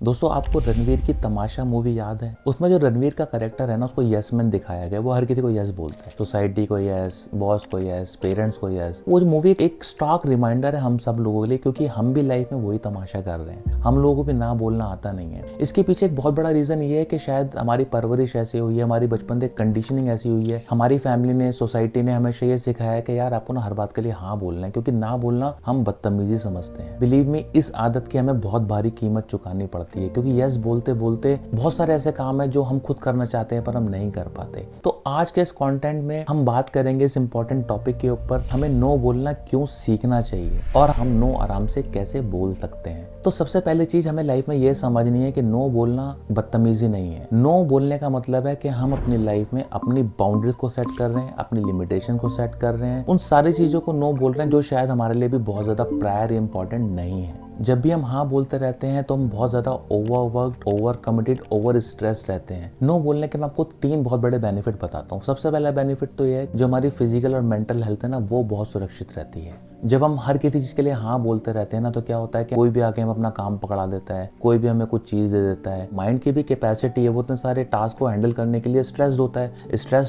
दोस्तों आपको रणवीर की तमाशा मूवी याद है? उसमें जो रणवीर का कैरेक्टर है ना, उसको यस मैन दिखाया गया। वो हर किसी को यस बोलता है, सोसाइटी को यस, बॉस को यस, पेरेंट्स को यस। वो मूवी एक स्टॉक रिमाइंडर है हम सब लोगों के लिए, क्योंकि हम भी लाइफ में वही तमाशा कर रहे हैं। हम लोगों को भी ना बोलना आता नहीं है। इसके पीछे एक बहुत बड़ा रीजन ये है कि शायद हमारी परवरिश ऐसी हुई है, हमारी बचपन से कंडीशनिंग ऐसी हुई है, हमारी फैमिली ने, सोसाइटी ने हमेशा ये सिखाया है कि यार आपको ना हर बात के लिए हाँ बोलना है, क्योंकि ना बोलना हम बदतमीजी समझते हैं। बिलीव मी, इस आदत की हमें बहुत भारी कीमत चुकानी पड़ती है, क्योंकि यस बोलते बोलते बहुत सारे ऐसे काम है जो हम खुद करना चाहते हैं पर हम नहीं कर पाते। तो आज के इस कंटेंट में हम बात करेंगे इस इंपॉर्टेंट टॉपिक के ऊपर, हमें नो बोलना क्यों सीखना चाहिए और हम नो आराम से कैसे बोल सकते हैं। तो सबसे पहली चीज हमें लाइफ में ये समझनी है कि नो बोलना बदतमीजी नहीं है। नो बोलने का मतलब है कि हम अपनी लाइफ में अपनी बाउंड्रीज को सेट कर रहे हैं, अपनी लिमिटेशन को सेट कर रहे हैं, उन सारी चीजों को नो बोल रहे हैं जो शायद हमारे लिए भी बहुत ज्यादा प्रायर इंपॉर्टेंट नहीं है। जब भी हम हाँ बोलते रहते हैं तो हम बहुत ज्यादा overworked, over committed, over stress रहते हैं। नो बोलने के मैं आपको 3 बहुत बड़े बेनिफिट बताता हूँ। सबसे पहला बेनिफिट तो ये है, जो हमारी फिजिकल और मेंटल हेल्थ है ना, वो बहुत सुरक्षित रहती है। जब हम हर किसी चीज के लिए हाँ बोलते रहते हैं ना, तो क्या होता है कि कोई भी आके हम अपना काम पकड़ा देता है, कोई भी हमें कुछ चीज दे देता है। माइंड की भी कैपेसिटी है, वो इतने सारे टास्क को हैंडल करने के लिए स्ट्रेस्ड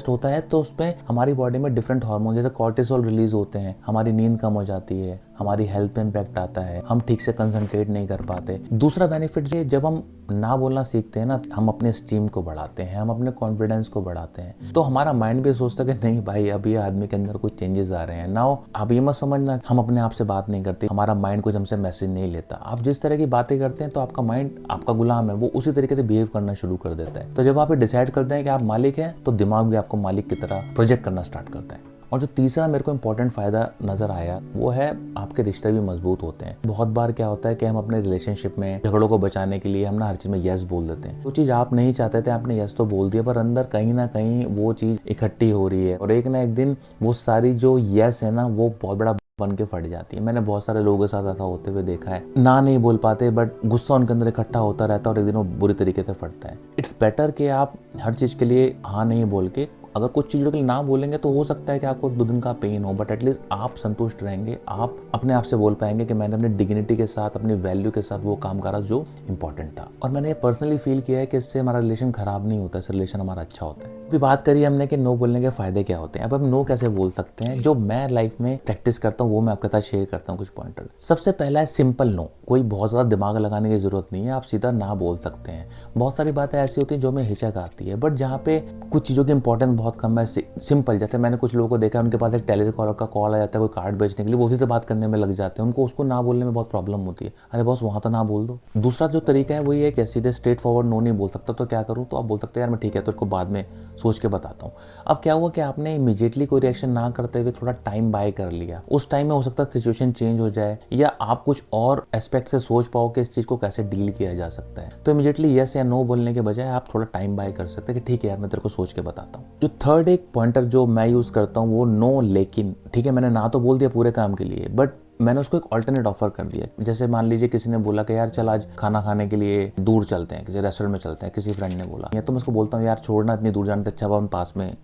होता है तो उसमें हमारी बॉडी में डिफरेंट हार्मोन जैसे कॉर्टिसोल रिलीज होते हैं, हमारी नींद कम हो जाती है, हमारी हेल्थ पे इम्पैक्ट आता है, हम ठीक से कंसंट्रेट नहीं कर पाते। दूसरा बेनिफिट ये, जब हम ना बोलना सीखते हैं ना, हम अपने स्टीम को बढ़ाते हैं, हम अपने कॉन्फिडेंस को बढ़ाते हैं। तो हमारा माइंड भी सोचता है कि नहीं भाई, अब ये आदमी के अंदर कुछ चेंजेस आ रहे हैं। नाउ आप ये मत समझना हम अपने आप से बात नहीं करते, हमारा माइंड कुछ हमसे मैसेज नहीं लेता। आप जिस तरह की बातें करते हैं तो आपका माइंड आपका गुलाम है, वो उसी तरीके से बिहेव करना शुरू कर देता है। तो जब आप डिसाइड करते हैं कि आप मालिक हैं, तो दिमाग भी आपको मालिक की तरह प्रोजेक्ट करना स्टार्ट करता है। और जो तीसरा मेरे को इंपॉर्टेंट फायदा नजर आया, वो है आपके रिश्ते भी मजबूत होते हैं। बहुत बार क्या होता है कि हम अपने रिलेशनशिप में झगड़ों को बचाने के लिए हम ना हर चीज में यस बोल देते हैं। वो चीज आप नहीं चाहते थे, आपने यस तो बोल दिया, पर अंदर कहीं ना कहीं वो चीज इकट्ठी हो रही है और एक ना एक दिन वो सारी जो यस है ना, वो बहुत बड़ा बन के फट जाती है। मैंने बहुत सारे लोगों के साथ ऐसा होते हुए देखा है, ना नहीं बोल पाते बट गुस्सा उनके अंदर इकट्ठा होता रहता है और एक दिन वो बुरी तरीके से फटता है। इट्स बेटर कि आप हर चीज के लिए हाँ नहीं बोल के, अगर कुछ चीज़ों के लिए ना बोलेंगे तो हो सकता है कि आपको 2 दिन का पेन हो, बट एटलीस्ट आप संतुष्ट रहेंगे। आप अपने आप से बोल पाएंगे कि मैंने अपनी डिग्निटी के साथ, अपनी वैल्यू के साथ वो काम करा जो इंपॉर्टेंट था। और मैंने ये पर्सनली फील किया है कि इससे हमारा रिलेशन खराब नहीं होता, इससे रिलेशन हमारा अच्छा होता है। अभी बात करी हमने कि नो बोलने के फायदे क्या होते हैं। अब हम नो कैसे बोल सकते हैं, जो मैं लाइफ में प्रैक्टिस करता हूँ वो मैं आपके साथ शेयर करता हूँ कुछ पॉइंटर। सबसे पहला है सिंपल नो। कोई बहुत ज़्यादा दिमाग लगाने की जरूरत नहीं है, आप सीधा ना बोल सकते हैं। बहुत सारी बातें ऐसी होती हैं जो हमें हिचक आती है, बट जहाँ पे कुछ चीज़ों की इंपॉर्टेंस बहुत कम है, सिंपल, जैसे मैंने कुछ लोगों को देखा है, उनके पास एक टेलीकॉलर का कॉल आ जाता है कोई कार्ड बेचने के लिए, वो उसी से बात करने में लग जाते हैं, उनको उसको ना बोलने में बहुत प्रॉब्लम होती है। अरे बॉस, वहाँ तो ना बोल दो। दूसरा जो तरीका है वो ये है कि सीधे स्ट्रेट फॉरवर्ड नो नहीं बोल सकता तो क्या करूँ, तो आप बोल सकते हैं यार मैं ठीक है तो इसको बाद में सोच के बताता हूँ। अब क्या हुआ कि आपने इमीडिएटली कोई रिएक्शन ना करते हुए थोड़ा टाइम बाय कर लिया, उस टाइम में हो सकता है सिचुएशन चेंज हो जाए या आप कुछ और एस्पेक्ट से सोच पाओ कि इस चीज को कैसे डील किया जा सकता है। तो इमीडिएटली यस या नो बोलने के बजाय आप थोड़ा टाइम बाय कर सकते हैं कि ठीक है यार मैं तेरे को सोच के बताता हूँ। जो थर्ड एक पॉइंटर जो मैं यूज करता हूँ वो नो लेकिन। ठीक है, मैंने ना तो बोल दिया पूरे काम के लिए, बट मैंने उसको एक ऑल्टरनेट ऑफर कर दिया। जैसे मान लीजिए किसी ने बोला कि यार चल आज खाना खाने के लिए दूर चलते हैं, किसी रेस्टोरेंट में चलते हैं, किसी फ्रेंड ने बोला, या तो मैं उसको बोलता हूँ यार छोड़ना, इतनी दूर जाने से अच्छा हम पास में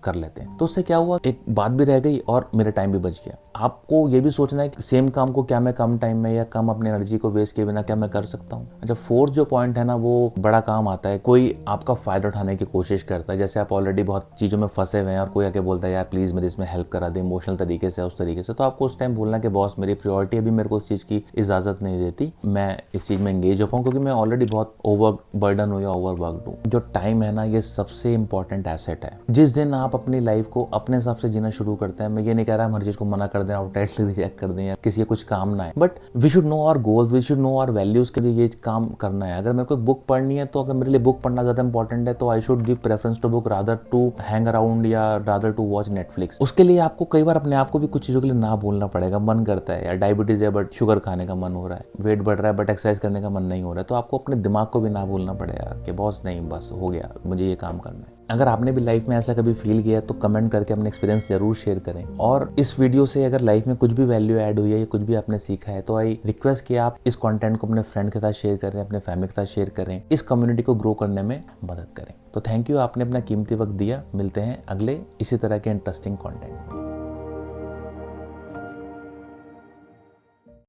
कर लेते हैं। तो उससे क्या हुआ, एक बात भी रह गई और मेरा टाइम भी बच गया। आपको ये भी सोचना है कि सेम काम को क्या मैं कम टाइम में या कम अपनी एनर्जी को वेस्ट किए बिना क्या मैं कर सकता हूँ। अच्छा, फोर्थ जो पॉइंट है ना, वो बड़ा काम आता है। कोई आपका फायदा उठाने की कोशिश करता है, जैसे आप ऑलरेडी बहुत चीजों में फंसे हुए हैं और कोई आके बोलता है यार प्लीज मेरी इसमें हेल्प करा दे, इमोशनल तरीके से, उस तरीके से, तो आपको उस टाइम बोलना कि बॉस मेरी प्रायोरिटी अभी मेरे को उस चीज की इजाजत नहीं देती, मैं इस चीज में एंगेज हो पाऊँ क्योंकि मैं ऑलरेडी बहुत ओवर बर्डन हूँ या ओवर वर्कड हूँ। जो टाइम है ना, ये सबसे इंपॉर्टेंट एसेट है। जिस दिन आप अपनी लाइफ को अपने हिसाब से जीना शुरू करते हैं, मैं ये नहीं कह रहा हम हर चीज को मना कर दें, आउटराइटली रिजेक्ट कर दें या किसी का कुछ काम ना है, but we should know our goals, we should know our values के लिए ये काम करना है। अगर मेरे को बुक पढ़नी है तो अगर मेरे लिए बुक पढ़ना ज्यादा इंपॉर्टेंट है तो I should give preference to book rather to hang around या रादर टू वॉच नेटफ्लिक्स। उसके लिए आपको कई बार अपने आप को भी कुछ चीजों के लिए ना बोलना पड़ेगा। मन करता है यार डायबिटीज है बट शुगर खाने का मन हो रहा है, वेट बढ़ रहा है बट एक्सरसाइज करने का मन नहीं हो रहा है, तो आपको अपने दिमाग को भी ना बोलना पड़ेगा कि बॉस नहीं, बस हो गया, मुझे ये काम करना है। अगर आपने भी लाइफ में ऐसा कभी फील किया है तो कमेंट करके अपने एक्सपीरियंस जरूर शेयर करें। और इस वीडियो से अगर लाइफ में कुछ भी वैल्यू ऐड हुई है या कुछ भी आपने सीखा है तो आई रिक्वेस्ट कि आप इस कंटेंट को अपने फ्रेंड के साथ शेयर करें, अपने फैमिली के साथ शेयर करें, इस कम्युनिटी को ग्रो करने में मदद करें। तो थैंक यू, आपने अपना कीमती वक्त दिया। मिलते हैं अगले इसी तरह के इंटरेस्टिंग कंटेंट में।